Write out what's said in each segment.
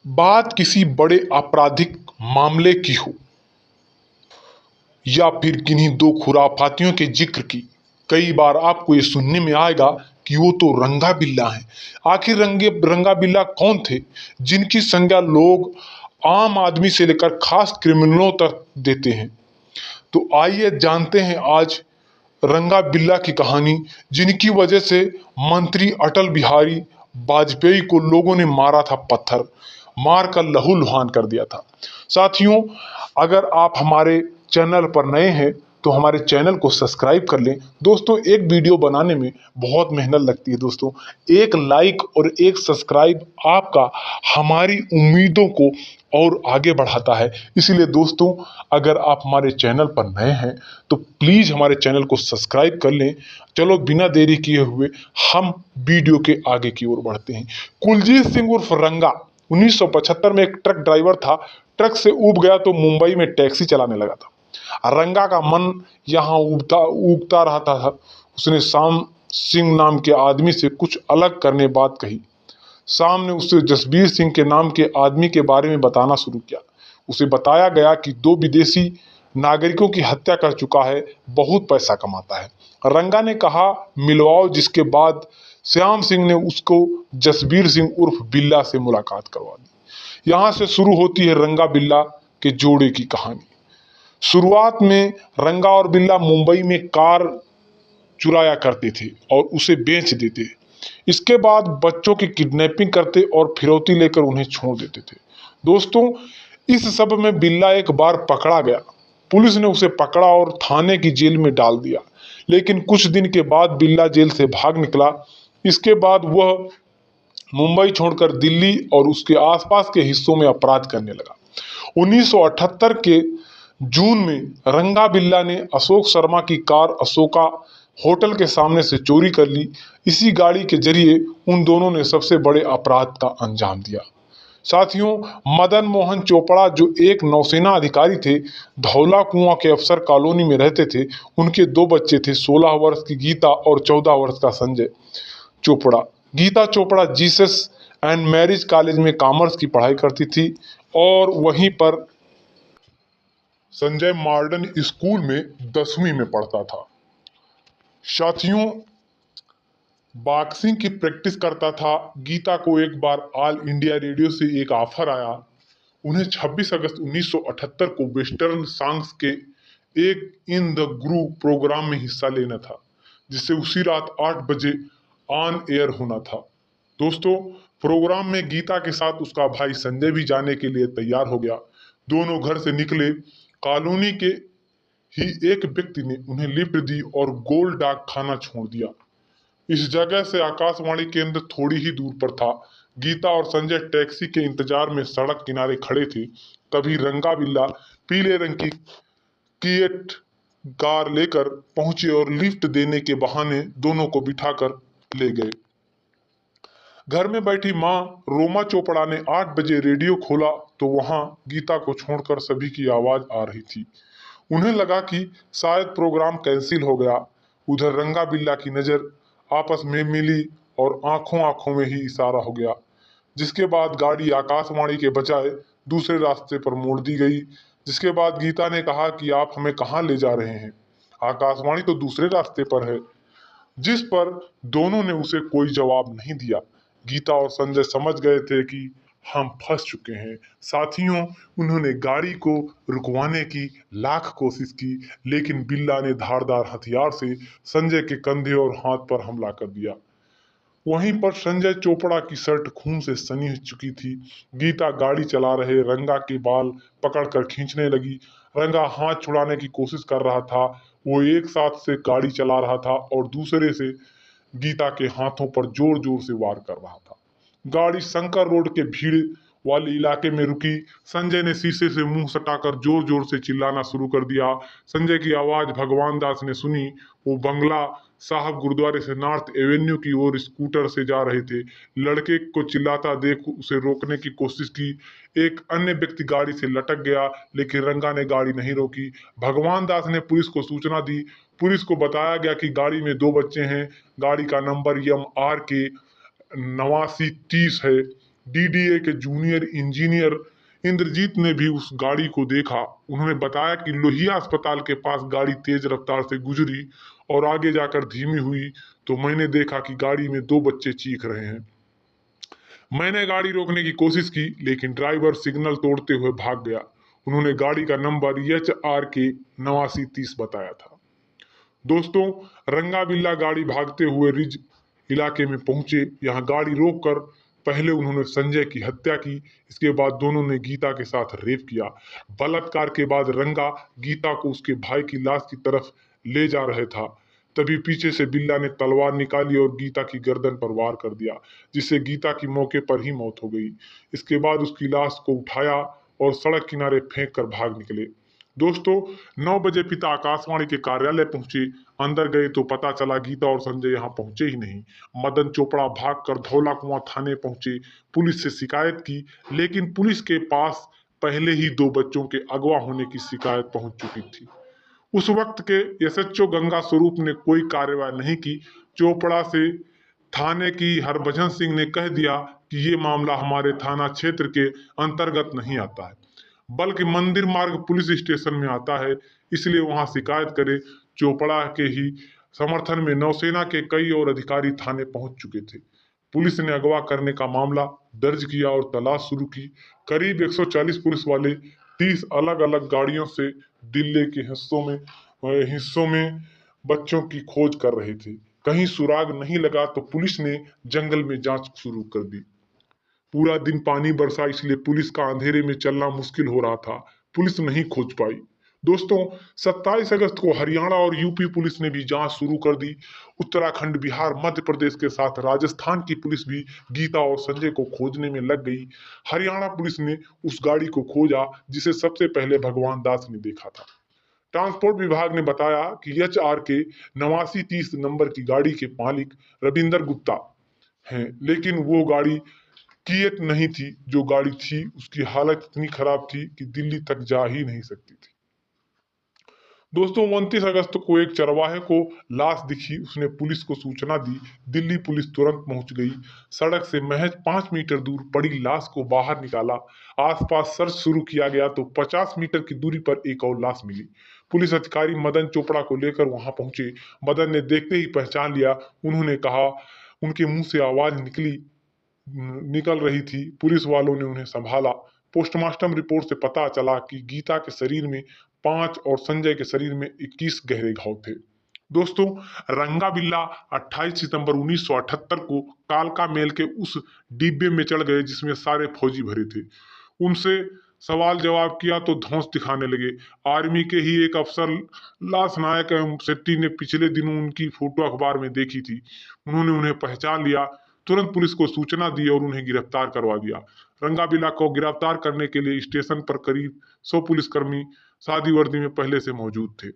बात किसी बड़े आपराधिक मामले की हो या फिर किन्हीं दो खुराफातियों के जिक्र की, कई बार आपको ये सुनने में आएगा कि वो तो रंगा बिल्ला है। आखिर रंगा बिल्ला कौन थे जिनकी संज्ञा लोग आम आदमी से लेकर खास क्रिमिनलों तक देते हैं। तो आइए जानते हैं आज रंगा बिल्ला की कहानी, जिनकी वजह से मंत्री अटल बिहारी वाजपेयी को लोगों ने मारा था पत्थर, मार कर लहूलुहान कर दिया था। साथियों, अगर आप हमारे चैनल पर नए हैं तो हमारे चैनल को सब्सक्राइब कर लें। दोस्तों, एक वीडियो बनाने में बहुत मेहनत लगती है। दोस्तों, एक लाइक और एक सब्सक्राइब आपका हमारी उम्मीदों को और आगे बढ़ाता है। इसीलिए दोस्तों, अगर आप हमारे चैनल पर नए हैं तो प्लीज़ हमारे चैनल को सब्सक्राइब कर लें। चलो बिना देरी किए हुए हम वीडियो के आगे की ओर बढ़ते हैं। कुलजीत सिंह उर्फ रंगा 1975 में एक ट्रक ड्राइवर था। ट्रक से ऊब गया तो मुंबई में टैक्सी चलाने लगा था। रंगा का मन यहाँ उगता रहता था। उसने शाम सिंह नाम के आदमी से कुछ अलग करने बात कही। शाम ने उसे जसबीर सिंह के नाम के आदमी के बारे में बताना शुरू किया। उसे बताया गया कि 2 विदेशी नागरिकों की हत्या कर चुका है, बहुत पैसा कमाता है। रंगा ने कहा मिलवाओ, जिसके बाद श्याम सिंह ने उसको जसबीर सिंह उर्फ बिल्ला से मुलाकात करवा दी। यहाँ से शुरू होती है रंगा बिल्ला के जोड़े की कहानी। शुरुआत में रंगा और बिल्ला मुंबई में कार चुराया करते थे और उसे बेच देते। इसके बाद बच्चों की किडनैपिंग करते और फिरौती लेकर उन्हें छोड़ देते थे। दोस्तों, इस सब में बिल्ला एक बार पकड़ा गया। पुलिस ने उसे पकड़ा और थाने की जेल में डाल दिया। लेकिन कुछ दिन के बाद बिल्ला जेल से भाग निकला। इसके बाद वह मुंबई छोड़कर दिल्ली और उसके आसपास के हिस्सों में अपराध करने लगा। 1978 के जून में रंगा बिल्ला ने अशोक शर्मा की कार अशोका होटल के सामने से चोरी कर ली। इसी गाड़ी के जरिए उन दोनों ने सबसे बड़े अपराध का अंजाम दिया। साथियों, मदन मोहन चोपड़ा जो एक नौसेना अधिकारी थे, धौला कुआं के अफसर कॉलोनी में रहते थे। उनके 2 बच्चे थे, 16 वर्ष की गीता और 14 वर्ष का Sanjay Chopra. Geeta Chopra Jesus and Mary's college में कॉमर्स की पढ़ाई करती थी और वहीं पर संजय मॉडर्न स्कूल में 10वीं में पढ़ता था। साथियों, बॉक्सिंग की प्रैक्टिस करता था। गीता को एक बार ऑल इंडिया रेडियो से एक ऑफर आया। उन्हें 26 अगस्त 1978 को वेस्टर्न सॉन्ग्स के एक इन द ग्रूव प्रोग्राम में हिस्सा लेना था, जिसे उसी रात 8 बजे ऑन एयर होना था। दोस्तों, प्रोग्राम में गीता के साथ उसका भाई संजय भी जाने के लिए तैयार हो गया। दोनों घर से निकले। कॉलोनी के ही एक व्यक्ति ने उन्हें लिफ्ट दी और गोल डाक खाना छोड़ दिया। इस जगह से आकाशवाणी केंद्र थोड़ी ही दूर पर था। गीता और संजय टैक्सी के इंतजार में सड़क किनारे खड़े थे। तभी रंगा बिल्ला पीले रंग की किएट कार लेकर पहुंचे और लिफ्ट देने के बहाने दोनों को बिठाकर ले गए। घर में बैठी माँ रोमा चोपड़ा ने 8 बजे रेडियो खोला तो वहां गीता को छोड़कर सभी की आवाज आ रही थी। उन्हें लगा कि शायद प्रोग्राम कैंसिल हो गया। उधर रंगा बिल्ला की नजर आपस में मिली और आंखों आंखों में ही इशारा हो गया, जिसके बाद गाड़ी आकाशवाणी के बजाय दूसरे रास्ते पर मोड़ दी गई। जिसके बाद गीता ने कहा कि आप हमें कहाँ ले जा रहे हैं, आकाशवाणी तो दूसरे रास्ते पर है। जिस पर दोनों ने उसे कोई जवाब नहीं दिया। गीता और संजय समझ गए थे कि हम फंस चुके हैं। साथियों, उन्होंने गाड़ी को रुकवाने की लाख कोशिश की, लेकिन बिल्ला ने धारदार हथियार से संजय के कंधे और हाथ पर हमला कर दिया। वहीं पर संजय चोपड़ा की शर्ट खून से सनी हो चुकी थी। गीता गाड़ी चला रहे रंगा के बाल पकड़कर खींचने लगी। रंगा हाथ छुड़ाने की कोशिश कर रहा था। वो एक साथ से गाड़ी चला रहा था और दूसरे से गीता के हाथों पर जोर जोर से वार कर रहा था। गाड़ी शंकर रोड के भीड़ वाले इलाके में रुकी। संजय ने शीशे से मुंह सटाकर जोर जोर से चिल्लाना शुरू कर दिया। संजय की आवाज भगवान दास ने सुनी। वो बंगला साहब गुरुद्वारे से नॉर्थ एवेन्यू की ओर स्कूटर से जा रहे थे। लड़के को चिल्लाता देख उसे रोकने की कोशिश की। एक अन्य व्यक्ति गाड़ी से लटक गया, लेकिन रंगा ने गाड़ी नहीं रोकी। भगवान दास ने पुलिस को सूचना दी। पुलिस को बताया गया कि गाड़ी में 2 बच्चे हैं। गाड़ी का नंबर यम आर के 8930 है। डीडीए के जूनियर इंजीनियर इंद्रजीत ने भी उस गाड़ी को देखा। उन्होंने बताया कि लोहिया अस्पताल के पास गाड़ी तेज रफ्तार से गुजरी और आगे जाकर धीमी हुई तो मैंने देखा कि गाड़ी में दो बच्चे चीख रहे हैं। मैंने गाड़ी रोकने की कोशिश की लेकिन ड्राइवर सिग्नल तोड़ते हुए भाग गया। उन्होंने गाड़ी का नंबर HR के 8930 बताया था। दोस्तों, रंगा बिल्ला गाड़ी भागते हुए रिज इलाके में पहुंचे। यहाँ गाड़ी रोककर पहले उन्होंने संजय की हत्या की। इसके बाद दोनों ने गीता के साथ रेप किया। बलात्कार के बाद रंगा गीता को उसके भाई की लाश की तरफ ले जा रहे था, तभी पीछे से बिल्ला ने तलवार निकाली और गीता की गर्दन पर वार कर दिया, जिससे गीता की मौके पर ही मौत हो गई। इसके बाद उसकी लाश को उठाया और सड़क किनारे फेंक कर भाग निकले। दोस्तों, 9 बजे पिता आकाशवाणी के कार्यालय पहुंचे। अंदर गए तो पता चला गीता और संजय यहाँ पहुंचे ही नहीं। मदन चोपड़ा भागकर धौला कुआं थाने पहुंचे, पुलिस से शिकायत की, लेकिन पुलिस के पास पहले ही 2 बच्चों के अगवा होने की शिकायत पहुंच चुकी थी। उस वक्त के SHO गंगा स्वरूप ने कोई कार्रवाई नहीं की। चोपड़ा से थाने की हरभजन सिंह ने कह दिया कि ये मामला हमारे थाना क्षेत्र के अंतर्गत नहीं आता है, बल्कि मंदिर मार्ग पुलिस स्टेशन में आता है, इसलिए वहां शिकायत करें। चोपड़ा के ही समर्थन में नौसेना के कई और अधिकारी थाने पहुंच चुके थे। पुलिस ने अगवा करने का मामला दर्ज किया और तलाश शुरू की। करीब 140 पुलिस वाले 30 अलग अलग गाड़ियों से दिल्ली के हिस्सों में बच्चों की खोज कर रहे थे। कहीं सुराग नहीं लगा तो पुलिस ने जंगल में जांच शुरू कर दी। पूरा दिन पानी बरसा, इसलिए पुलिस का अंधेरे में चलना मुश्किल हो रहा था। पुलिस नहीं खोज पाई। दोस्तों, 27 अगस्त को हरियाणा और यूपी पुलिस ने भी जांच शुरू कर दी। उत्तराखंड, बिहार, मध्य प्रदेश के साथ राजस्थान की पुलिस भी गीता और संजय को खोजने में लग गई। हरियाणा पुलिस ने उस गाड़ी को खोजा जिसे सबसे पहले भगवान दास ने देखा था। ट्रांसपोर्ट विभाग ने बताया कि HR के 8930 नंबर की गाड़ी के मालिक रविंदर गुप्ता हैं, लेकिन वो गाड़ी किएट नहीं थी। जो गाड़ी थी उसकी हालत इतनी खराब थी कि दिल्ली तक जा ही नहीं सकती थी। दोस्तों, 29 अगस्त को एक चरवाहे को लाश दिखी। उसने पुलिस को सूचना दी। दिल्ली पुलिस तुरंत पहुंच गई। सड़क से महज 5 मीटर दूर पड़ी लाश को बाहर निकाला। आसपास सर्च शुरू किया गया तो 50 मीटर की दूरी पर एक और लाश मिली। पुलिस अधिकारी मदन चोपड़ा को लेकर वहां पहुंचे। मदन ने देखते ही पहचान लिया। उन्होंने कहा, उनके मुंह से आवाज निकल रही थी। पुलिस वालों ने उन्हें संभाला। पोस्टमार्टम रिपोर्ट से पता चला कि गीता के शरीर में 5 और संजय के शरीर में 21 गहरे घाव थे। दोस्तों, रंगा बिल्ला 28 सितंबर 1978 को कालका मेल के उस डिब्बे में चढ़ गए जिसमें सारे फौजी भरे थे। उनसे सवाल जवाब किया तो धौंस दिखाने लगे। आर्मी के ही एक अफसर लास नायक एवं शेट्टी ने पिछले दिनों उनकी फोटो अखबार में देखी थी। उन्होंने उन्हें पहचान लिया। तुरंत पुलिस को सूचना दी और उन्हें गिरफ्तार करवा दिया। रंगाबिला को गिरफ्तार करने के लिए स्टेशन पर करीब 100 पुलिसकर्मी सादी वर्दी में पहले से मौजूद थे।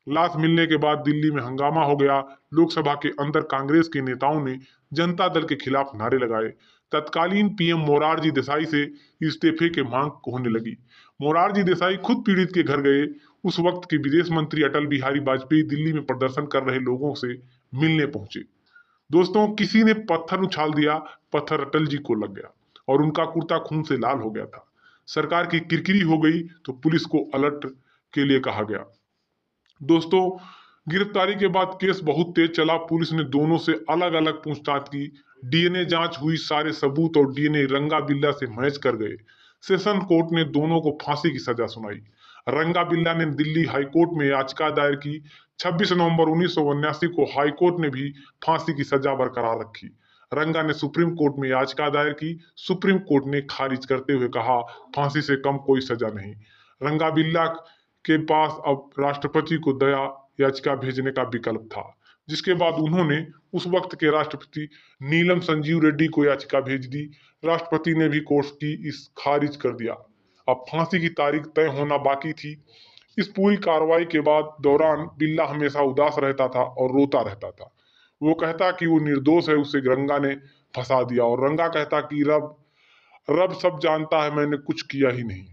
लाश मिलने के बाद दिल्ली में हंगामा हो गया। लोकसभा के अंदर कांग्रेस के नेताओं ने जनता दल के खिलाफ नारे लगाए। तत्कालीन PM मोरारजी देसाई से इस्तीफे की मांग होने लगी। मोरारजी देसाई खुद पीड़ित के घर गए। उस वक्त के विदेश मंत्री अटल बिहारी वाजपेयी दिल्ली में प्रदर्शन कर रहे लोगों से मिलने पहुंचे। दोस्तों, किसी ने पत्थर उछाल दिया। पत्थर अटल जी को लग गया और उनका कुर्ता खून से लाल हो गया था। सरकार की किरकिरी हो गई तो पुलिस को अलर्ट के लिए कहा गया। दोस्तों, गिरफ्तारी के बाद केस बहुत तेज चला। पुलिस ने दोनों से अलग अलग पूछताछ की। DNA जांच हुई। सारे सबूत और DNA रंगा बिल्ला से मैच कर गए। सेशन कोर्ट ने दोनों को फांसी की सजा सुनाई। रंगा बिल्ला ने दिल्ली हाईकोर्ट में याचिका दायर की। 26 नवंबर 1979 को हाईकोर्ट ने भी फांसी की सजा बरकरार रखी। रंगा ने सुप्रीम कोर्ट में याचिका दायर की। सुप्रीम कोर्ट ने खारिज करते हुए कहा, फांसी से कम कोई सजा नहीं। रंगा बिल्ला के पास अब राष्ट्रपति को दया याचिका भेजने का विकल्प था, जिसके बाद उन्होंने उस वक्त के राष्ट्रपति नीलम संजीव रेड्डी को याचिका भेज दी। राष्ट्रपति ने भी कोर्ट की इस खारिज कर दिया। अब फांसी की तारीख तय होना बाकी थी। इस पूरी कार्रवाई के दौरान बिल्ला हमेशा उदास रहता था और रोता रहता था। वो कहता कि वो निर्दोष है, उसे रंगा ने फंसा दिया, और रंगा कहता कि रब सब जानता है, मैंने कुछ किया ही नहीं।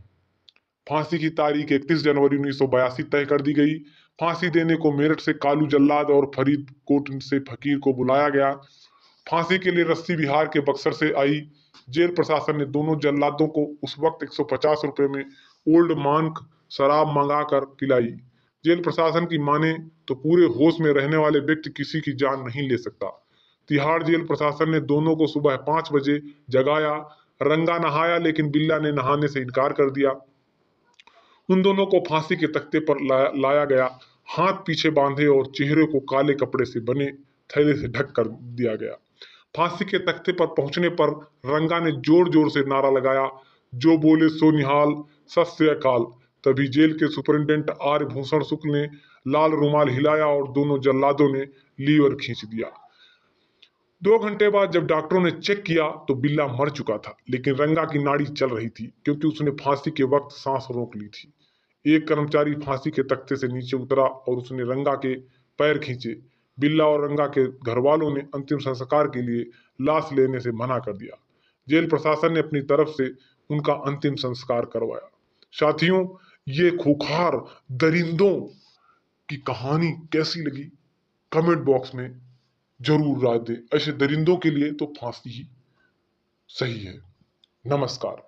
फांसी की तारीख 31 जनवरी 1982 तय कर दी गई। फांसी देने को मेरठ से कालू जल्लाद और फरीदकोट से फकीर को बुलाया गया। फांसी के लिए रस्सी बिहार के बक्सर से आई। जेल प्रशासन ने दोनों जल्लादों को उस वक्त 150 रुपए में ओल्ड मांक शराब मंगाकर पिलाई। जेल प्रशासन की माने तो पूरे होश में रहने वाले व्यक्ति किसी की जान नहीं ले सकता। तिहाड़ जेल प्रशासन ने दोनों को सुबह 5 बजे जगाया। रंगा नहाया लेकिन बिल्ला ने नहाने से इनकार कर दिया। उन दोनों को फांसी के तख्ते पर लाया गया। हाथ पीछे बांधे और चेहरे को काले कपड़े से बने थैले से ढक कर दिया गया। फांसी के तख्ते पर पहुंचने पर रंगा ने जोर जोर से नारा लगाया, जो बोले सो निहाल, सत श्री अकाल। तभी जेल के सुपरिंटेंडेंट आर्य भूषण शुक्ल ने लाल रुमाल हिलाया और दोनों जल्लादों ने लीवर खींच दिया। 2 घंटे बाद जब डॉक्टरों ने चेक किया तो बिल्ला मर चुका था, लेकिन रंगा की नाड़ी चल रही थी क्योंकि उसने फांसी के वक्त सांस रोक ली थी। एक कर्मचारी फांसी के तख्ते से नीचे उतरा और उसने रंगा के पैर खींचे। बिल्ला और रंगा के घर वालों ने अंतिम संस्कार के लिए लाश लेने से मना कर दिया। जेल प्रशासन ने अपनी तरफ से उनका अंतिम संस्कार करवाया। साथियों, ये खूंखार दरिंदों की कहानी कैसी लगी कमेंट बॉक्स में जरूर राय दें। ऐसे दरिंदों के लिए तो फांसी ही सही है। नमस्कार।